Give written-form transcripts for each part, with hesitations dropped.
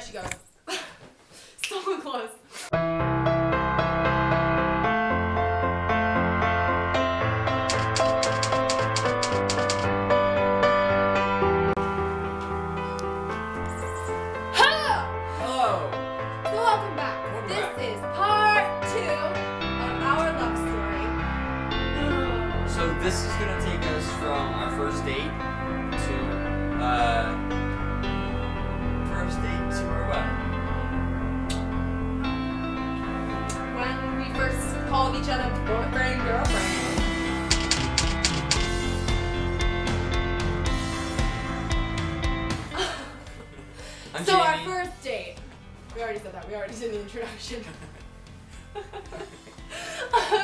she goes. So close. This is gonna take us from our first date to our what? When we first called each other boyfriend, girlfriend. So our first date. We already said that. We already did the introduction.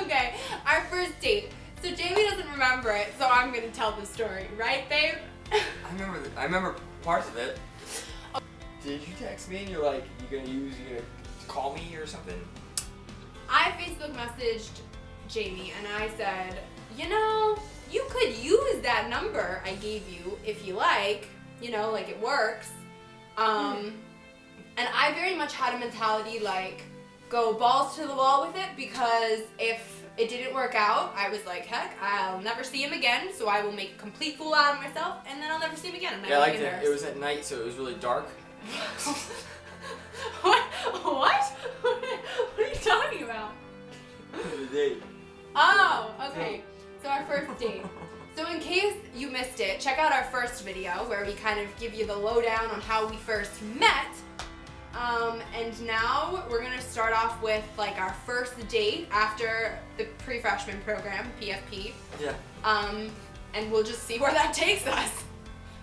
Okay, our first date. So Jamie doesn't remember it, so I'm gonna tell the story, right, babe? I remember parts of it. Did you text me and you're like, you gonna call me or something? I Facebook messaged Jamie and I said, you know, you could use that number I gave you if you like, you know, like it works. And I very much had a mentality like, go balls to the wall with it, because if it didn't work out, I was like, heck, I'll never see him again, so I will make a complete fool out of myself, and then I'll never see him again. And yeah, I liked it. It was at night, so it was really dark. What? What are you talking about? The date. Oh, okay. So our first date. So in case you missed it, check out our first video where we kind of give you the lowdown on how we first met. And now we're gonna start off with like our first date after the pre-freshman program, PFP. Yeah. And we'll just see where that takes us.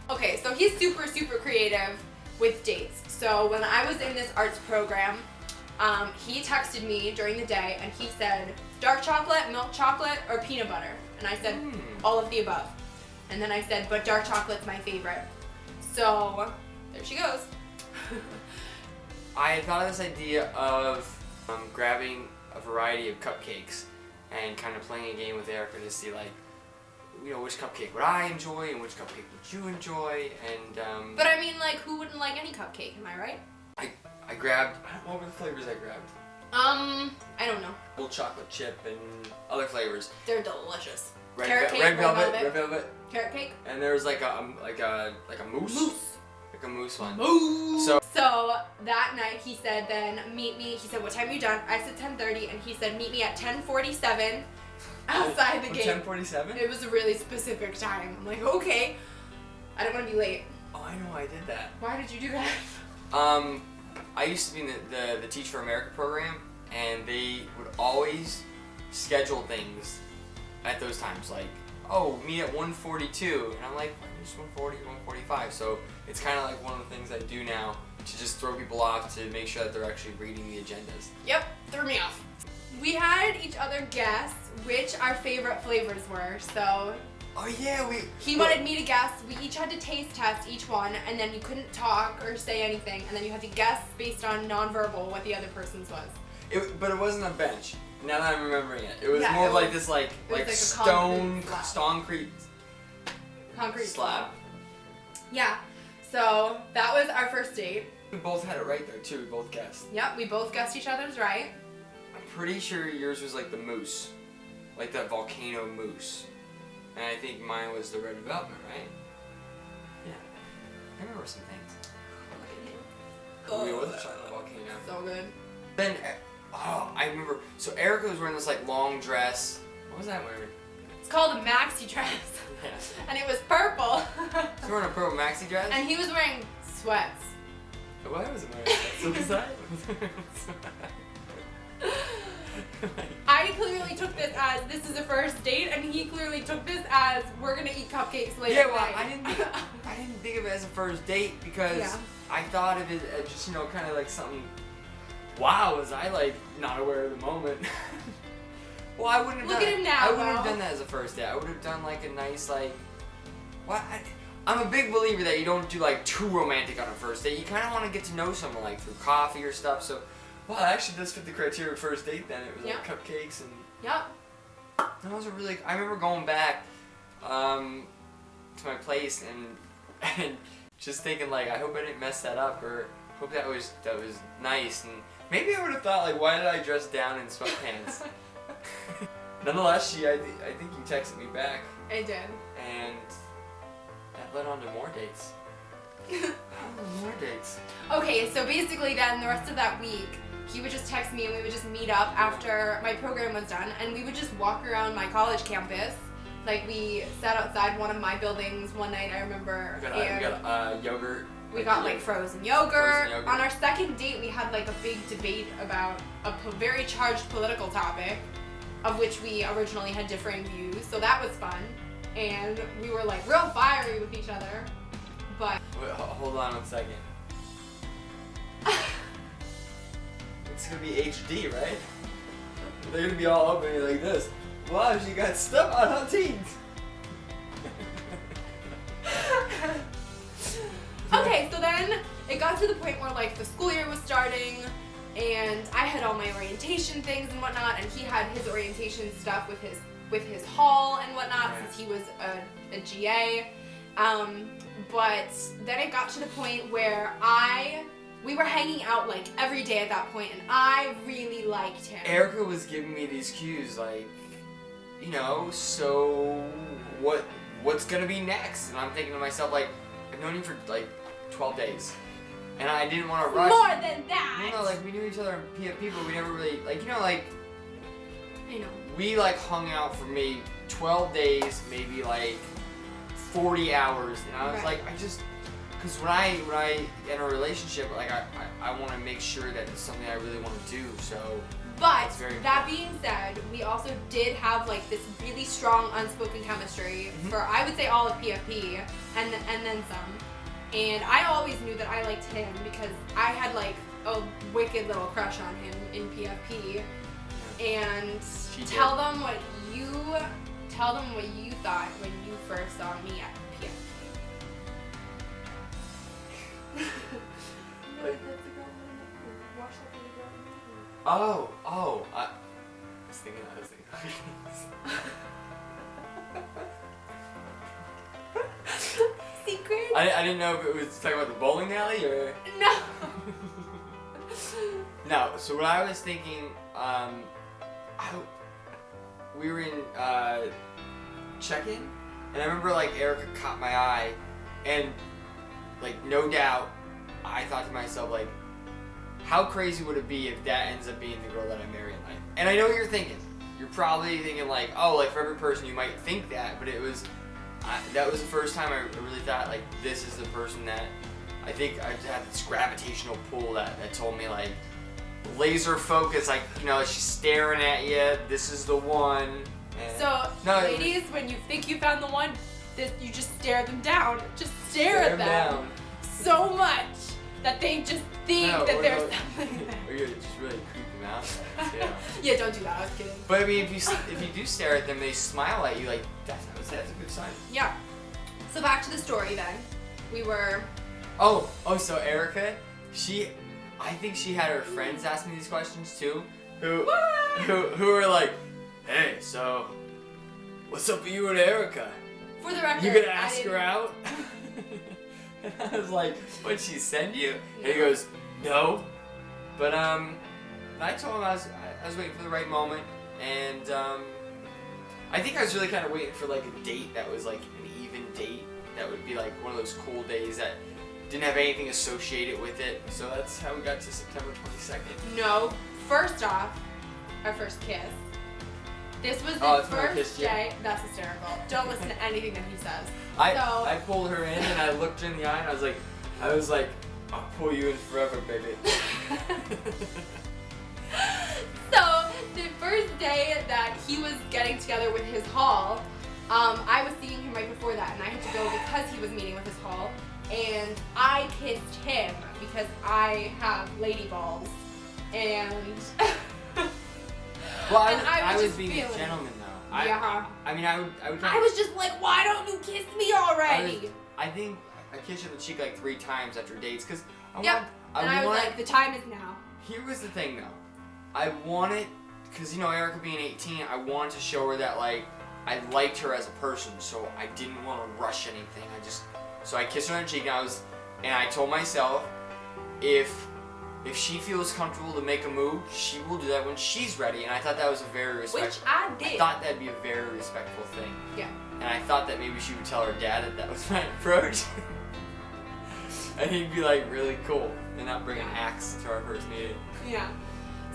Okay, so he's super, super creative with dates. So when I was in this arts program, he texted me during the day and he said, dark chocolate, milk chocolate, or peanut butter? And I said, all of the above. And then I said, but dark chocolate's my favorite. So there she goes. I had thought of this idea of grabbing a variety of cupcakes and kind of playing a game with Erica to see, like, you know, which cupcake would I enjoy and which cupcake would you enjoy, and But I mean, like, who wouldn't like any cupcake, am I right? I grabbed, what were the flavors I grabbed? I don't know. Little chocolate chip and other flavors. They're delicious. Red velvet. Carrot cake. And there was like a mousse. Like a mousse one. Mousse. So that night he said, then meet me. He said, what time are you done? I said 10:30, and he said, meet me at 10:47 outside the gate. 10:47? It was a really specific time. I'm like, okay. I don't want to be late. Oh, I know, I did that. Why did you do that? I used to be in the Teach for America program, and they would always schedule things at those times, like, oh, meet at 1:42, and I'm like, just 1:40, 1:45, so it's kind of like one of the things I do now to just throw people off to make sure that they're actually reading the agendas. Yep, threw me off. We had each other guess which our favorite flavors were, so... Oh yeah, He wanted me to guess. We each had to taste test each one, and then you couldn't talk or say anything, and then you had to guess based on nonverbal what the other person's was. But it wasn't a bench. Now that I'm remembering it, it was more like this, like concrete slab. Yeah. So that was our first date. We both had it right there too. We both guessed. Yep, we both guessed each other's right. I'm pretty sure yours was like the mousse, like that volcano mousse. And I think mine was the red velvet, right? Yeah. I remember some things. Oh, it was a chocolate volcano. So good. Then, I remember. So Erica was wearing this like long dress. What was that wearing? It's called a maxi dress. Yeah. And it was purple. She was wearing a purple maxi dress? And he was wearing sweats. Well, I wasn't wearing sweats. So was I? I clearly took this as this is a first date, and he clearly took this as we're gonna eat cupcakes later. Yeah, well, I didn't think of it as a first date because I thought of it as just, you know, kind of like something. Wow, was I like not aware of the moment? Well, I wouldn't have Look at him now. I wouldn't have done that as a first date. I would have done like a nice like. What? I'm a big believer that you don't do like too romantic on a first date. You kind of want to get to know someone like through coffee or stuff. So. Well, it actually does fit the criteria of first date then. It was like cupcakes and... Yep. That was a really... I remember going back to my place and just thinking like, I hope I didn't mess that up, or hope that was nice. And maybe I would have thought, like, why did I dress down in sweatpants? Nonetheless, I think you texted me back. I did. And that led on to more dates. More dates. Okay, so basically then the rest of that week, he would just text me and we would just meet up after my program was done, and we would just walk around my college campus. Like, we sat outside one of my buildings one night, I remember. We got yogurt. We got like frozen yogurt. On our second date, we had like a big debate about a very charged political topic, of which we originally had differing views. So that was fun, and we were like real fiery with each other. But wait, hold on 1 second. It's gonna be HD, right? They're gonna be all open like this. Wow, she got stuff on her teeth. Okay, so then it got to the point where like the school year was starting, and I had all my orientation things and whatnot, and he had his orientation stuff with his hall and whatnot, since he was a GA. But then it got to the point where we were hanging out like every day at that point, and I really liked him. Erica was giving me these cues, like, you know, so what's gonna be next? And I'm thinking to myself, like, I've known you for like 12 days, and I didn't want to rush. More than that. You know, like, we knew each other in PFP, but we never really, like, you know, like, I know. we like hung out for maybe 12 days, maybe like 40 hours, and I was like, because when I enter a relationship, like, I want to make sure that it's something I really want to do, so. But that being said, we also did have like this really strong unspoken chemistry for, I would say, all of PFP and then some. And I always knew that I liked him because I had like a wicked little crush on him in PFP. And tell them what you thought when you first saw me at PFP. Oh, I was thinking. Secret? I didn't know if it was talking about the bowling alley or. No. No. So what I was thinking, we were in check-in, and I remember like Erica caught my eye, and like no doubt, I thought to myself like, how crazy would it be if that ends up being the girl that I marry in life? And I know what you're thinking. You're probably thinking like, oh, like for every person you might think that, but it was, that was the first time I really thought like, this is the person that, I think I had this gravitational pull that told me like, laser focus, like, you know, she's staring at you, this is the one. And so, ladies, when you think you found the one, you just stare them down. Just stare at them so much that they just think that there's something there. Or you just really creep them out. Yeah, don't do that. I was kidding. But I mean, if you do stare at them, they smile at you. Like that's a good sign. Yeah. So back to the story then. We were. Oh, so Erica, I think she had her friends ask me these questions too. Who were like, hey, so what's up with you and Erica? For the record, you gonna ask her out? And I was like, what'd she send you? And he goes, no. But I told him I was waiting for the right moment, and I think I was really kind of waiting for like a date that was like an even date. That would be like one of those cool days that didn't have anything associated with it. So that's how we got to September 22nd. No. First off, our first kiss. This was the first day. That's hysterical. Don't listen to anything that he says. I pulled her in and I looked her in the eye and I was like, I'll pull you in forever, baby. So the first day that he was getting together with his hall, I was seeing him right before that, and I had to go because he was meeting with his hall, and I kissed him because I have lady balls, and. Well, I was being a gentleman though. Yeah. I mean, I would. I was just like, why don't you kiss me already? I think I kissed you on the cheek like 3 times after dates because I was like, the time is now. Here was the thing though, I wanted, because you know Erica being 18, I wanted to show her that like I liked her as a person, so I didn't want to rush anything. So I kissed her on the cheek, and I told myself, if she feels comfortable to make a move, she will do that when she's ready. And I thought that was a very respectful. Which I did. I thought that'd be a very respectful thing. Yeah. And I thought that maybe she would tell her dad that was my approach. And he'd be like really cool and not bring an axe to our first meeting. Yeah.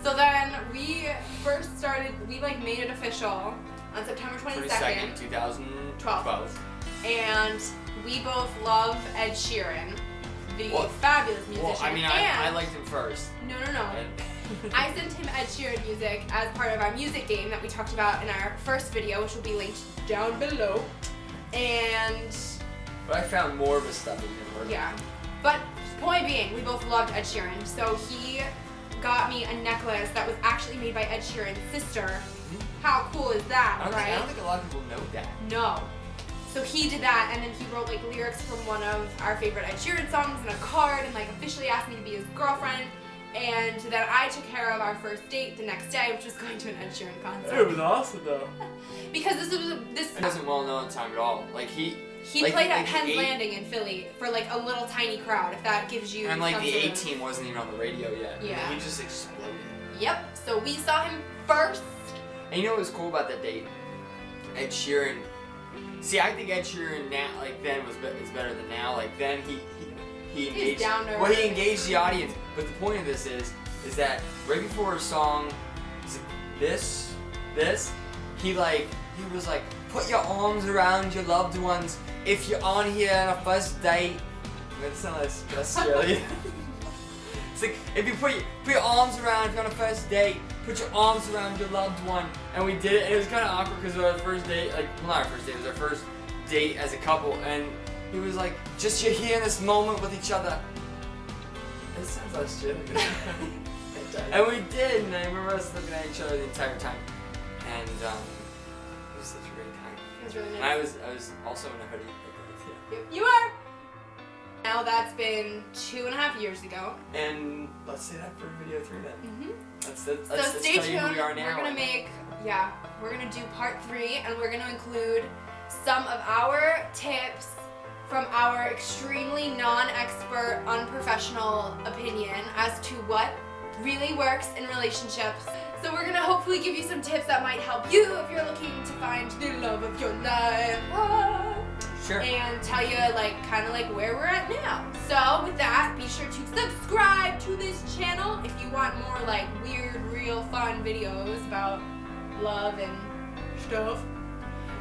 So then we first started, we like made it official on September 22nd, 2012. And we both love Ed Sheeran, the fabulous musician. Well, I mean, I liked him first. No. I sent him Ed Sheeran music as part of our music game that we talked about in our first video, which will be linked down below. And... But I found more of his stuff in him. Yeah. But point being, we both loved Ed Sheeran. So he got me a necklace that was actually made by Ed Sheeran's sister. Mm-hmm. How cool is that, right? I don't think a lot of people know that. No. So he did that, and then he wrote like lyrics from one of our favorite Ed Sheeran songs in a card, and like officially asked me to be his girlfriend. And then I took care of our first date the next day, which was going to an Ed Sheeran concert. It was awesome though. Because this. It wasn't well known at the time at all. Like he played at Penn's Landing in Philly for like a little tiny crowd, if that gives you. And like the A Team wasn't even on the radio yet. Yeah. And he just exploded. Yep. So we saw him first. And you know what was cool about that date? Ed Sheeran. See, I think Ed Sheeran now, like then, is better than now. Like then he engaged. Well, he engaged the audience. But the point of this is that right before a song, this, he was like, put your arms around your loved ones if you're on here on a first date. That sounds like Australian. It's like, if you put your arms around, if you're on a first date, put your arms around your loved one. And we did it, and it was kind of awkward because it was our first date, like, well, not our first date, it was our first date as a couple, and he was like, just you're here in this moment with each other. It sounds Australian. And we did, and I remember us looking at each other the entire time. And it was such a great time. It was really nice. And I was also in a hoodie. Yeah. You are! Now that's been 2.5 years ago. And let's say that for video 3 then. Mm-hmm. Let's stay tuned. who we are now. We're gonna do part 3, and we're gonna include some of our tips from our extremely non-expert, unprofessional opinion as to what really works in relationships. So we're gonna hopefully give you some tips that might help you if you're looking to find the love of your life. Sure. And tell you kind of where we're at now. So with that, be sure to subscribe to this channel if you want more weird, real fun videos about love and stuff.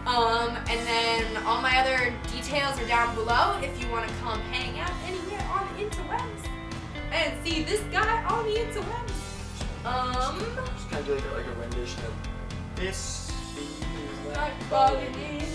And then all my other details are down below if you want to come hang out anywhere on the interwebs and see this guy on the interwebs. Just kind of do like a rendition of this feels like falling in.